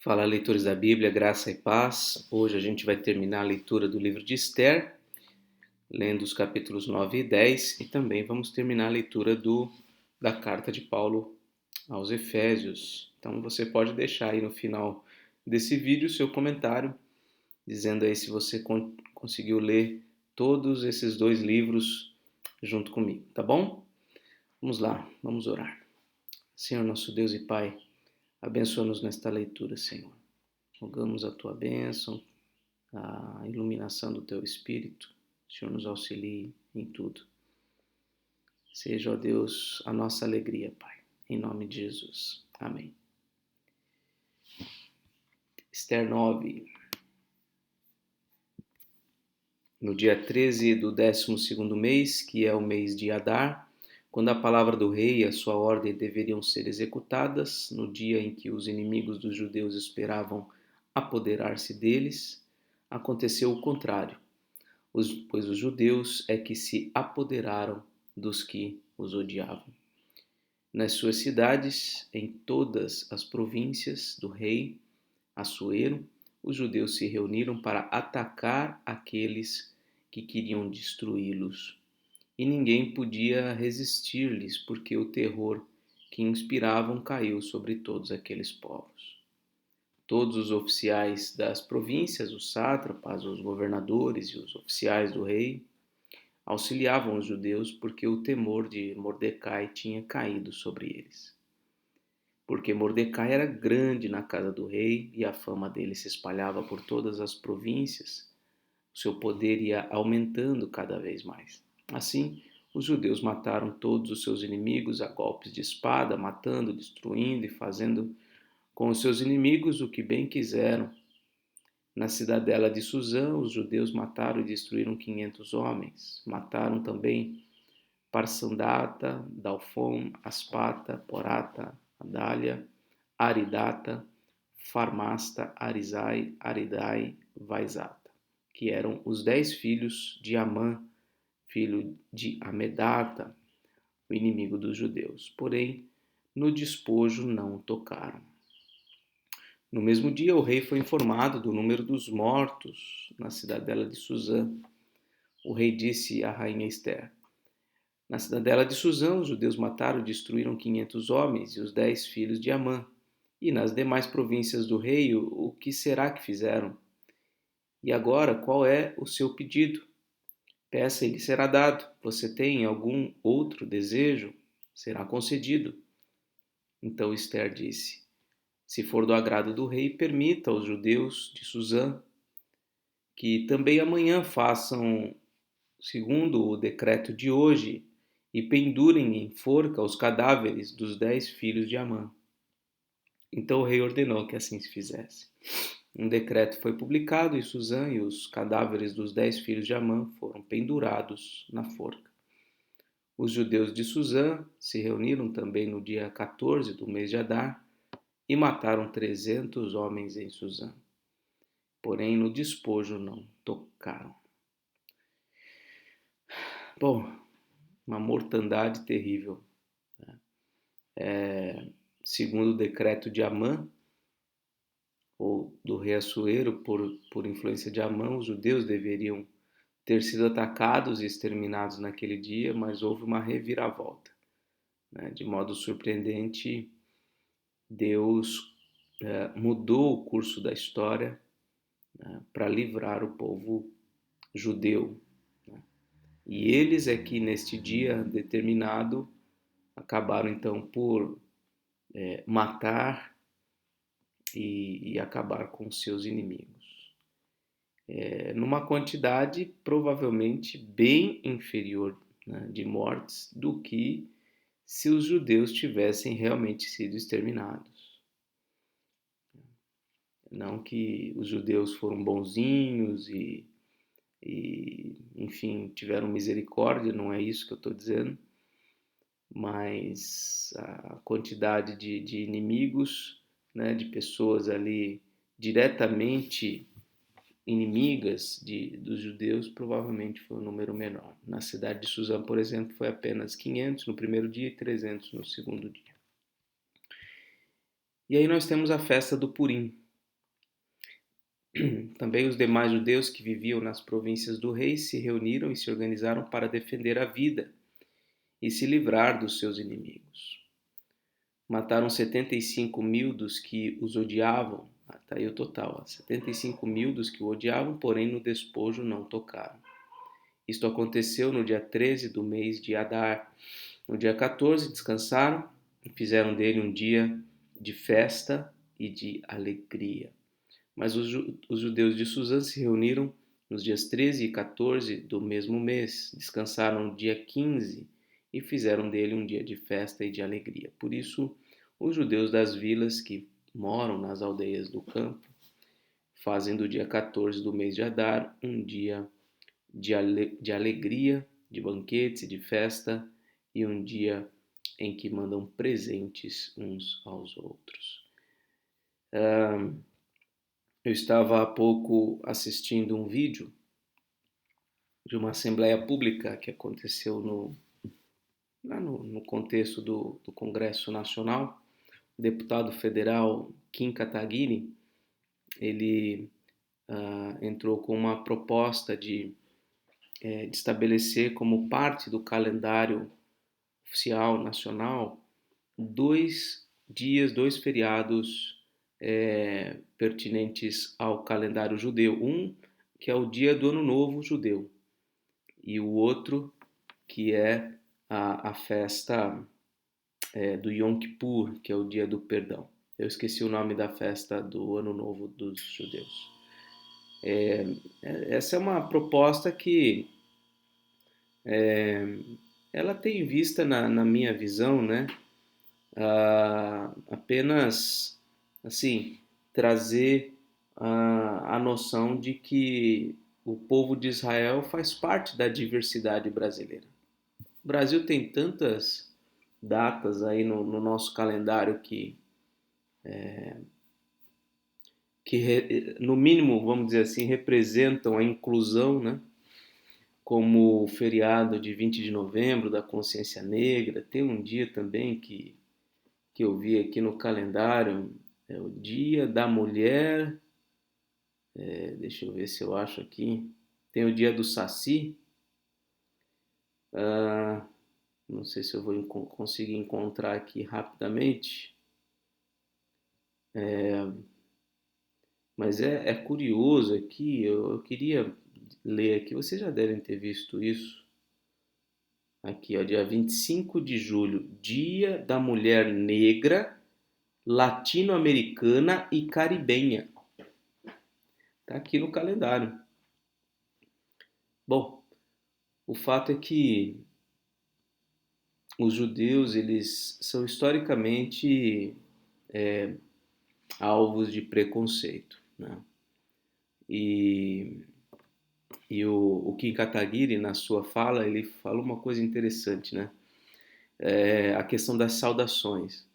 Fala, leitores da Bíblia, graça e paz. Hoje a gente vai terminar a leitura do livro de Esther, lendo os capítulos 9 e 10, e também vamos terminar a leitura da carta de Paulo aos Efésios. Então você pode deixar aí no final desse vídeo o seu comentário, dizendo aí se você conseguiu ler todos esses dois livros junto comigo, tá bom? Vamos lá, vamos orar. Senhor, nosso Deus e Pai, abençoa-nos nesta leitura, Senhor. Rogamos a tua bênção, a iluminação do teu Espírito. O Senhor nos auxilie em tudo. Seja, ó Deus, a nossa alegria, Pai. Em nome de Jesus. Amém. Esther 9. No dia 13 do 12º mês, que é o mês de Adar, quando a palavra do rei e a sua ordem deveriam ser executadas, no dia em que os inimigos dos judeus esperavam apoderar-se deles, aconteceu o contrário, pois os judeus é que se apoderaram dos que os odiavam. Nas suas cidades, em todas as províncias do rei Assuero, os judeus se reuniram para atacar aqueles que queriam destruí-los. E ninguém podia resistir-lhes, porque o terror que inspiravam caiu sobre todos aqueles povos. Todos os oficiais das províncias, os sátrapas, os governadores e os oficiais do rei, auxiliavam os judeus porque o temor de Mordecai tinha caído sobre eles. Porque Mordecai era grande na casa do rei e a fama dele se espalhava por todas as províncias, o seu poder ia aumentando cada vez mais. Assim, os judeus mataram todos os seus inimigos a golpes de espada, matando, destruindo e fazendo com os seus inimigos o que bem quiseram. Na cidadela de Suzã, os judeus mataram e destruíram 500 homens. Mataram também Parsandata, Dalfon, Aspata, Porata, Adália, Aridata, Farmasta, Arizai, Aridai, Vaizata, que eram os 10 filhos de Amã, filho de Amedata, o inimigo dos judeus. Porém, no despojo não tocaram. No mesmo dia, o rei foi informado do número dos mortos na cidadela de Suzã. O rei disse à rainha Esther: na cidadela de Suzã, os judeus mataram e destruíram 500 homens e os 10 filhos de Amã. E nas demais províncias do rei, o que será que fizeram? E agora, qual é o seu pedido? Peça e lhe será dado. Você tem algum outro desejo? Será concedido. Então Esther disse: se for do agrado do rei, permita aos judeus de Suzã que também amanhã façam, segundo o decreto de hoje, e pendurem em forca os cadáveres dos 10 filhos de Amã. Então o rei ordenou que assim se fizesse. Um decreto foi publicado em Suzã e os cadáveres dos 10 filhos de Amã foram pendurados na forca. Os judeus de Suzã se reuniram também no dia 14 do mês de Adar e mataram 300 homens em Suzã. Porém, no despojo não tocaram. Bom, uma mortandade terrível. Segundo o decreto de Amã, ou do rei Assuero, por influência de Amã, os judeus deveriam ter sido atacados e exterminados naquele dia, mas houve uma reviravolta. De modo surpreendente, Deus mudou o curso da história para livrar o povo judeu. E eles é que neste dia determinado acabaram então por matar e acabar com seus inimigos. Numa quantidade provavelmente bem inferior, de mortes do que se os judeus tivessem realmente sido exterminados. Não que os judeus foram bonzinhos e enfim, tiveram misericórdia, não é isso que eu estou dizendo, mas a quantidade de inimigos, de pessoas ali diretamente inimigas dos judeus, provavelmente foi um número menor. Na cidade de Suzã, por exemplo, foi apenas 500 no primeiro dia e 300 no segundo dia. E aí nós temos a festa do Purim. Também os demais judeus que viviam nas províncias do rei se reuniram e se organizaram para defender a vida e se livrar dos seus inimigos. Mataram 75 mil dos que os odiavam. Está aí o total. 75 mil dos que o odiavam, porém no despojo não tocaram. Isto aconteceu no dia 13 do mês de Adar. No dia 14 descansaram e fizeram dele um dia de festa e de alegria. Mas os judeus de Suzã se reuniram nos dias 13 e 14 do mesmo mês, descansaram no dia 15 e fizeram dele um dia de festa e de alegria. Por isso, os judeus das vilas que moram nas aldeias do campo fazem do dia 14 do mês de Adar um dia de alegria, de banquetes e de festa, e um dia em que mandam presentes uns aos outros. Eu estava há pouco assistindo um vídeo de uma assembleia pública que aconteceu no contexto do Congresso Nacional. O deputado federal Kim Kataguiri, ele entrou com uma proposta de estabelecer como parte do calendário oficial nacional 2 feriados pertinentes ao calendário judeu. Um que é o dia do Ano Novo judeu e o outro que é a festa do Yom Kippur, que é o dia do perdão. Eu esqueci o nome da festa do Ano Novo dos judeus. Essa é uma proposta que ela tem em vista, na minha visão, né, apenas assim trazer a noção de que o povo de Israel faz parte da diversidade brasileira. O Brasil tem tantas datas aí no nosso calendário que no mínimo, vamos dizer assim, representam a inclusão, né? Como o feriado de 20 de novembro da Consciência Negra. Tem um dia também que eu vi aqui no calendário, é o Dia da Mulher. Deixa eu ver se eu acho aqui. Tem o Dia do Saci. Não sei se eu vou conseguir encontrar aqui rapidamente. Mas é curioso aqui, eu queria ler aqui, vocês já devem ter visto isso. Aqui, ó, dia 25 de julho, Dia da Mulher Negra, Latino-Americana e Caribenha. Tá aqui no calendário. Bom, o fato é que os judeus, eles são historicamente alvos de preconceito, né? E o Kim Kataguiri, na sua fala, ele fala uma coisa interessante, né? A questão das saudações.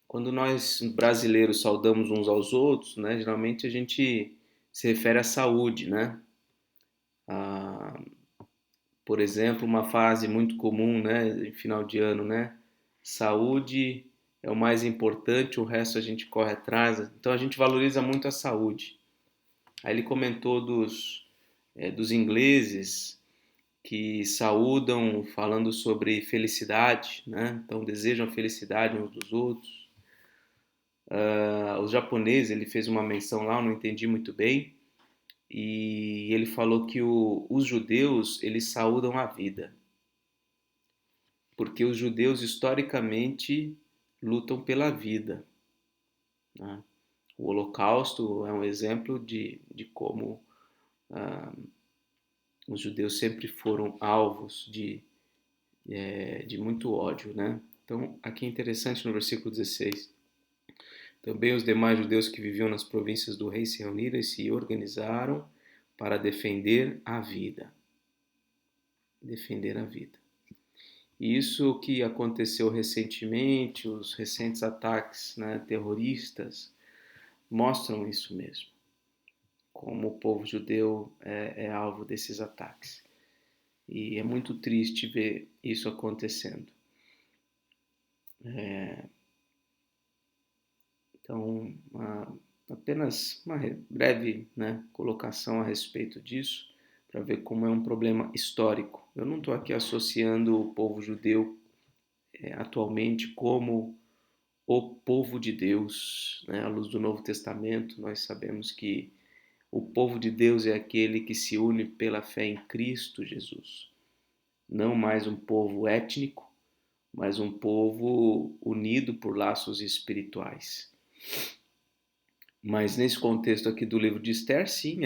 Quando nós brasileiros saudamos uns aos outros, né, geralmente a gente se refere à saúde, né? Por exemplo, uma frase muito comum, né, em final de ano, né? Saúde é o mais importante, o resto a gente corre atrás. Então a gente valoriza muito a saúde. Aí ele comentou dos ingleses que saúdam falando sobre felicidade, né? Então desejam a felicidade uns dos outros. Os japoneses, ele fez uma menção lá, eu não entendi muito bem, e ele falou que os judeus, eles saúdam a vida, porque os judeus historicamente lutam pela vida, né? O Holocausto é um exemplo de como os judeus sempre foram alvos de muito ódio, né? Então, aqui é interessante no versículo 16. Também os demais judeus que viviam nas províncias do rei se reuniram e se organizaram para defender a vida. Defender a vida. E isso que aconteceu recentemente, os recentes ataques, né, terroristas, mostram isso mesmo. Como o povo judeu é alvo desses ataques. E é muito triste ver isso acontecendo. Então, apenas uma breve, né, colocação a respeito disso, para ver como é um problema histórico. Eu não estou aqui associando o povo judeu atualmente como o povo de Deus, né? À luz do Novo Testamento, nós sabemos que o povo de Deus é aquele que se une pela fé em Cristo Jesus. Não mais um povo étnico, mas um povo unido por laços espirituais. Mas nesse contexto aqui do livro de Esther, sim,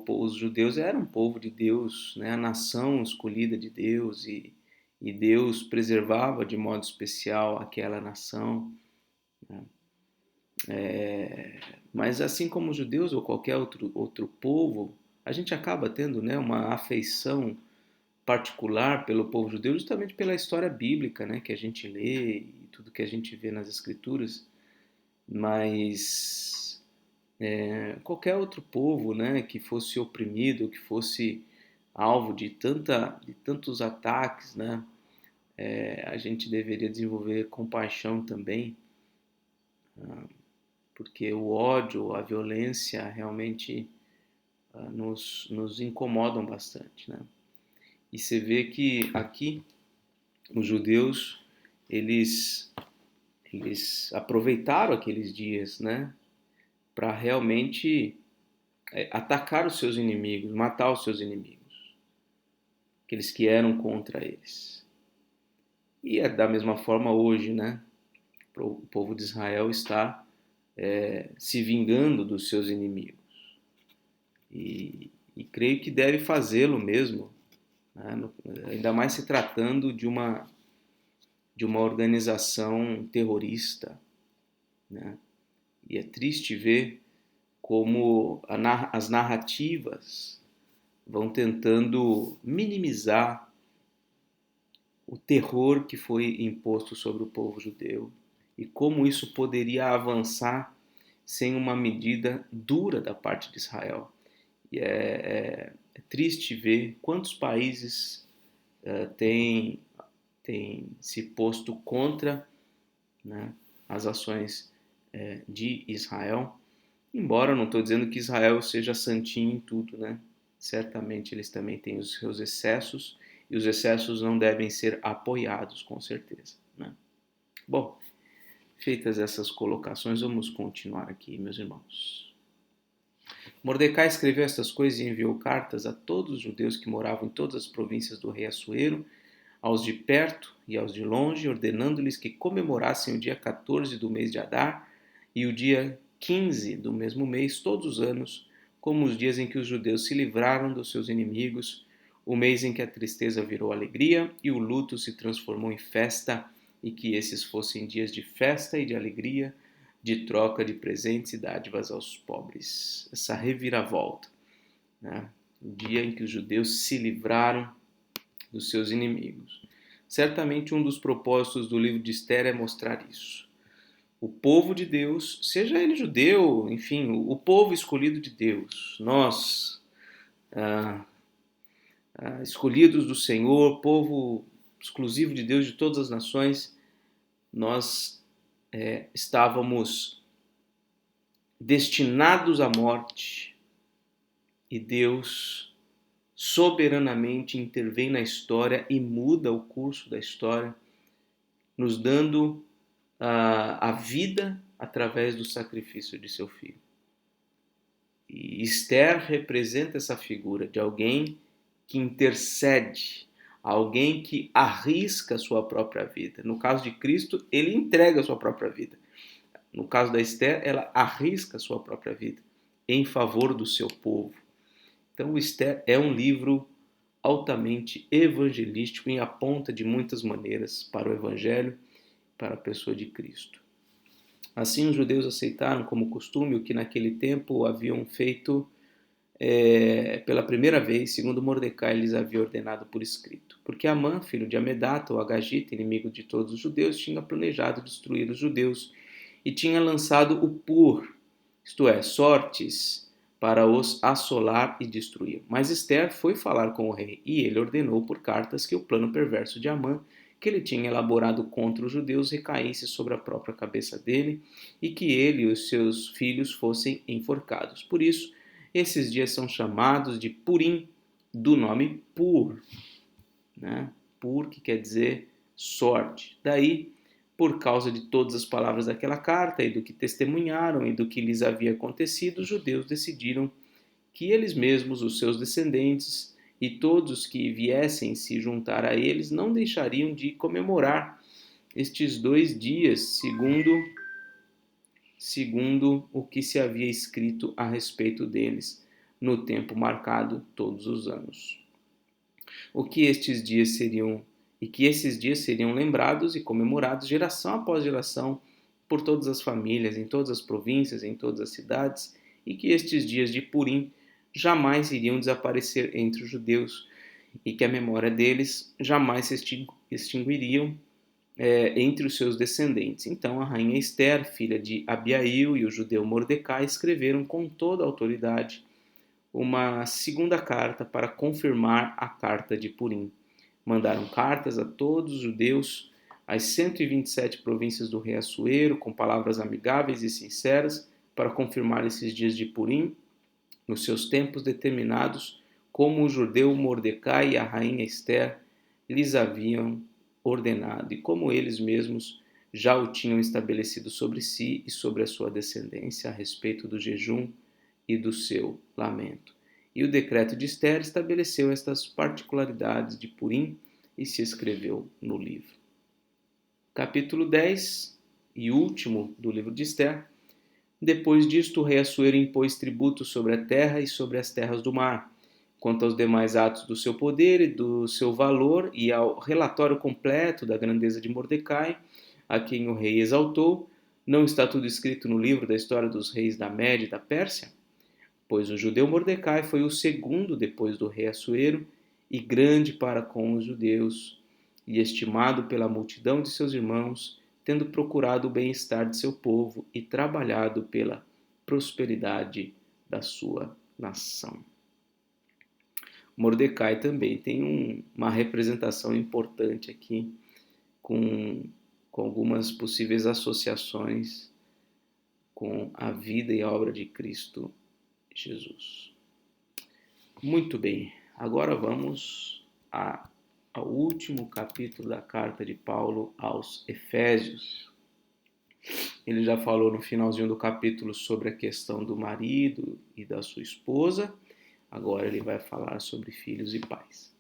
os judeus eram um povo de Deus, né? A nação escolhida de Deus, e Deus preservava de modo especial aquela nação. Né? Mas assim como os judeus ou qualquer outro povo, a gente acaba tendo, né, uma afeição particular pelo povo judeu justamente pela história bíblica, né, que a gente lê e tudo que a gente vê nas escrituras. Mas qualquer outro povo, né, que fosse oprimido, que fosse alvo de tantos ataques, né, a gente deveria desenvolver compaixão também, porque o ódio, a violência realmente nos incomodam bastante, né? E você vê que aqui os judeus eles aproveitaram aqueles dias, né, para realmente atacar os seus inimigos, matar os seus inimigos, aqueles que eram contra eles. E é da mesma forma hoje, né? O povo de Israel está se vingando dos seus inimigos. E creio que deve fazê-lo mesmo, né? Ainda mais se tratando de uma organização terrorista, né? E é triste ver como as narrativas vão tentando minimizar o terror que foi imposto sobre o povo judeu e como isso poderia avançar sem uma medida dura da parte de Israel. E é triste ver quantos países têm se posto contra, né, as ações de Israel. Embora não estou dizendo que Israel seja santinho em tudo, né? Certamente eles também têm os seus excessos e os excessos não devem ser apoiados, com certeza, né? Bom, feitas essas colocações, vamos continuar aqui, meus irmãos. Mordecai escreveu estas coisas e enviou cartas a todos os judeus que moravam em todas as províncias do rei Assuero, aos de perto e aos de longe, ordenando-lhes que comemorassem o dia 14 do mês de Adar e o dia 15 do mesmo mês, todos os anos, como os dias em que os judeus se livraram dos seus inimigos, o mês em que a tristeza virou alegria e o luto se transformou em festa, e que esses fossem dias de festa e de alegria, de troca de presentes e dádivas aos pobres. Essa reviravolta, né? O dia em que os judeus se livraram dos seus inimigos. Certamente um dos propósitos do livro de Esther é mostrar isso. O povo de Deus, seja ele judeu, enfim, o povo escolhido de Deus, nós, escolhidos do Senhor, povo exclusivo de Deus de todas as nações, nós estávamos destinados à morte e Deus soberanamente intervém na história e muda o curso da história, nos dando a vida através do sacrifício de seu filho. E Esther representa essa figura de alguém que intercede, alguém que arrisca a sua própria vida. No caso de Cristo, ele entrega a sua própria vida. No caso da Esther, ela arrisca a sua própria vida em favor do seu povo. Então, o Esther é um livro altamente evangelístico e aponta de muitas maneiras para o Evangelho, para a pessoa de Cristo. Assim, os judeus aceitaram como costume o que naquele tempo haviam feito pela primeira vez, segundo Mordecai lhes havia ordenado por escrito. Porque Amã, filho de Amedata, ou Agagita, inimigo de todos os judeus, tinha planejado destruir os judeus e tinha lançado o pur, isto é, sortes, para os assolar e destruir. Mas Esther foi falar com o rei, e ele ordenou por cartas que o plano perverso de Amã, que ele tinha elaborado contra os judeus recaísse sobre a própria cabeça dele e que ele e os seus filhos fossem enforcados. Por isso, esses dias são chamados de Purim, do nome Pur, né? Pur, que quer dizer sorte. Daí, por causa de todas as palavras daquela carta e do que testemunharam e do que lhes havia acontecido, os judeus decidiram que eles mesmos, os seus descendentes e todos os que viessem se juntar a eles não deixariam de comemorar estes 2 dias, segundo o que se havia escrito a respeito deles no tempo marcado todos os anos. O que estes dias seriam e que esses dias seriam lembrados e comemorados geração após geração por todas as famílias, em todas as províncias, em todas as cidades, e que estes dias de Purim jamais iriam desaparecer entre os judeus e que a memória deles jamais se extinguiriam entre os seus descendentes. Então a rainha Esther, filha de Abiail, e o judeu Mordecai escreveram com toda a autoridade uma segunda carta para confirmar a carta de Purim. Mandaram cartas a todos os judeus, às 127 províncias do rei Assuero, com palavras amigáveis e sinceras, para confirmar esses dias de Purim, nos seus tempos determinados, como o judeu Mordecai e a rainha Esther lhes haviam ordenado, e como eles mesmos já o tinham estabelecido sobre si e sobre a sua descendência, a respeito do jejum e do seu lamento. E o decreto de Esther estabeleceu estas particularidades de Purim e se escreveu no livro. Capítulo 10 e último do livro de Esther. Depois disto, o rei Assuero impôs tributos sobre a terra e sobre as terras do mar. Quanto aos demais atos do seu poder e do seu valor, e ao relatório completo da grandeza de Mordecai, a quem o rei exaltou, não está tudo escrito no livro da história dos reis da Média e da Pérsia? Pois o judeu Mordecai foi o segundo depois do rei Assuero, e grande para com os judeus, e estimado pela multidão de seus irmãos, tendo procurado o bem-estar de seu povo e trabalhado pela prosperidade da sua nação. Mordecai também tem uma representação importante aqui, com algumas possíveis associações com a vida e a obra de Cristo Jesus. Muito bem, agora vamos ao último capítulo da carta de Paulo aos Efésios. Ele já falou no finalzinho do capítulo sobre a questão do marido e da sua esposa. Agora ele vai falar sobre filhos e pais.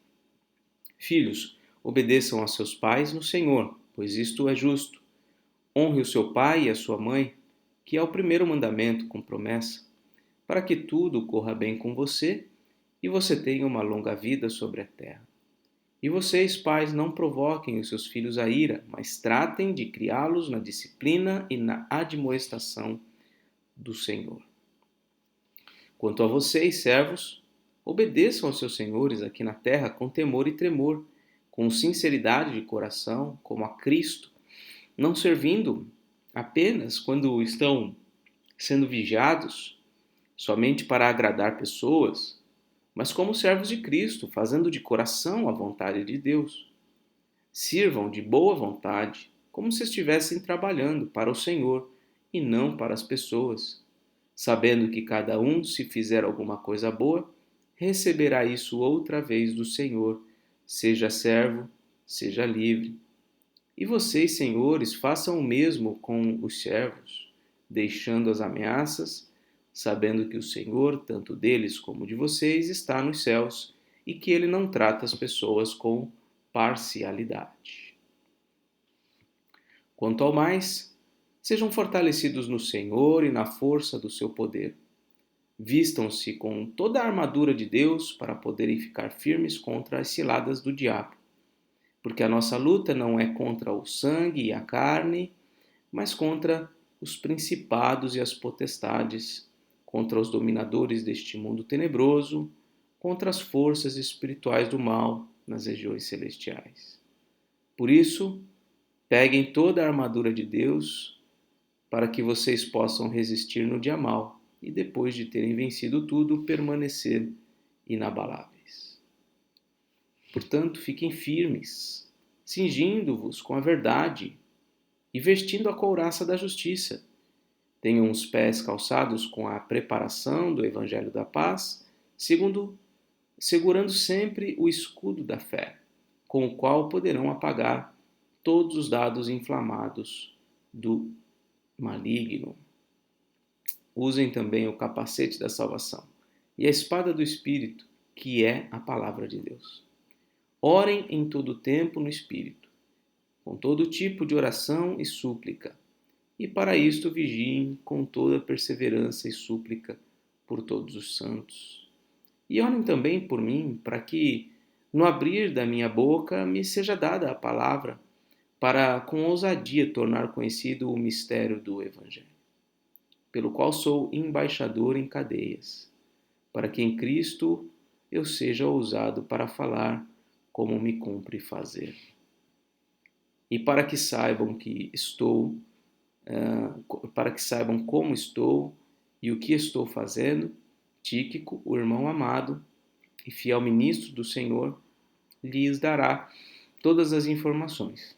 Filhos, obedeçam a seus pais no Senhor, pois isto é justo. Honre o seu pai e a sua mãe, que é o primeiro mandamento com promessa, para que tudo corra bem com você e você tenha uma longa vida sobre a terra. E vocês, pais, não provoquem os seus filhos a ira, mas tratem de criá-los na disciplina e na admoestação do Senhor. Quanto a vocês, servos, obedeçam aos seus senhores aqui na terra com temor e tremor, com sinceridade de coração, como a Cristo, não servindo apenas quando estão sendo vigiados, somente para agradar pessoas, mas como servos de Cristo, fazendo de coração a vontade de Deus. Sirvam de boa vontade, como se estivessem trabalhando para o Senhor e não para as pessoas, sabendo que cada um, se fizer alguma coisa boa, receberá isso outra vez do Senhor, seja servo, seja livre. E vocês, senhores, façam o mesmo com os servos, deixando as ameaças, sabendo que o Senhor, tanto deles como de vocês, está nos céus e que ele não trata as pessoas com parcialidade. Quanto ao mais, sejam fortalecidos no Senhor e na força do seu poder. Vistam-se com toda a armadura de Deus para poderem ficar firmes contra as ciladas do diabo. Porque a nossa luta não é contra o sangue e a carne, mas contra os principados e as potestades, contra os dominadores deste mundo tenebroso, contra as forças espirituais do mal nas regiões celestiais. Por isso, peguem toda a armadura de Deus para que vocês possam resistir no dia mau e, depois de terem vencido tudo, permanecer inabaláveis. Portanto, fiquem firmes, cingindo-vos com a verdade e vestindo a couraça da justiça. Tenham os pés calçados com a preparação do evangelho da paz, segurando sempre o escudo da fé, com o qual poderão apagar todos os dados inflamados do maligno. Usem também o capacete da salvação e a espada do Espírito, que é a palavra de Deus. Orem em todo o tempo no Espírito, com todo tipo de oração e súplica, e para isto vigiem com toda perseverança e súplica por todos os santos. E orem também por mim, para que, no abrir da minha boca, me seja dada a palavra, para com ousadia tornar conhecido o mistério do Evangelho, pelo qual sou embaixador em cadeias, para que em Cristo eu seja ousado para falar como me cumpre fazer. E para que saibam como estou e o que estou fazendo, Tíquico, o irmão amado e fiel ministro do Senhor, lhes dará todas as informações.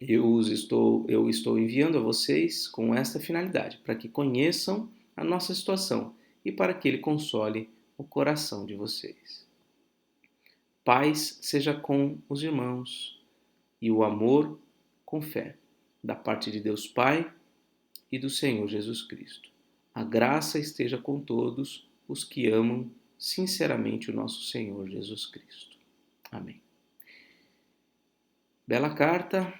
Eu estou enviando a vocês com esta finalidade, para que conheçam a nossa situação e para que ele console o coração de vocês. Paz seja com os irmãos e o amor com fé, da parte de Deus Pai e do Senhor Jesus Cristo. A graça esteja com todos os que amam sinceramente o nosso Senhor Jesus Cristo. Amém. Bela carta,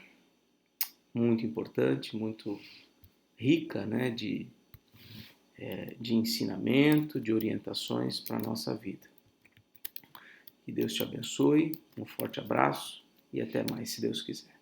muito importante, muito rica, né, de ensinamento, de orientações para a nossa vida. Que Deus te abençoe, um forte abraço e até mais, se Deus quiser.